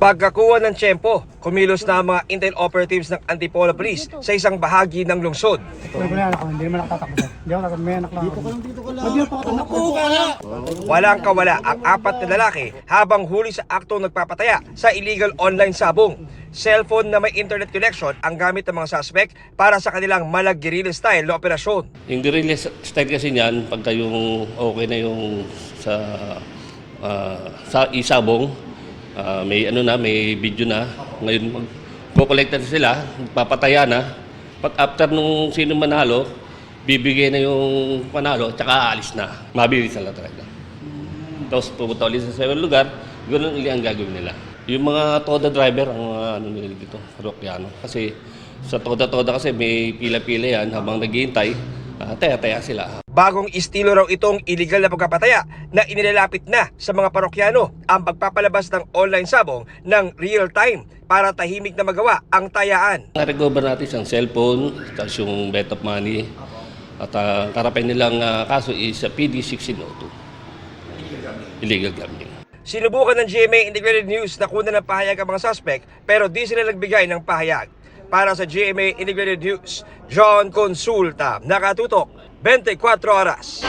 Pagkakuha ng tiyempo, kumilos na ang mga intel operatives ng Antipolo Police sa isang bahagi ng lungsod. Hindi naman nakatatakbo. Hindi ako tatakbo. May anak lang ako. Walang kawala ang 4 na lalaki habang huli sa aktong nagpapataya sa illegal online sabong. Cellphone na may internet connection ang gamit ng mga suspect para sa kanilang malag-guerrilla style na operasyon. Yung guerrilla style kasi niyan, pagka yung okay na yung sa isabong, may may video na. Ngayon magko-collect na sila, magpapataya na. Pag after nung sino manalo, bibigay na yung panalo, tsaka aalis na. Mabilis na talaga. Tapos pupunta ulit sa lugar, ganoon ulit ang gagawin nila. Yung mga Toda driver, ang nila dito, Rokyano. Kasi sa Toda kasi may pila-pila yan habang naghihintay, taya-taya sila. Bagong estilo raw itong illegal na pagpapataya na inilalapit na sa mga parokyano ang pagpapalabas ng online sabong ng real time para tahimik na magawa ang tayaan. Na-recover natin siyang cellphone, tapos yung bet of money, at karapay nilang kaso is PD 1602, illegal gambling. Sinubukan ng GMA Integrated News na kunan ng pahayag ang mga suspect pero di sila nagbigay ng pahayag. Para sa GMA Integrated News, John Consulta, nakatutok 24 oras.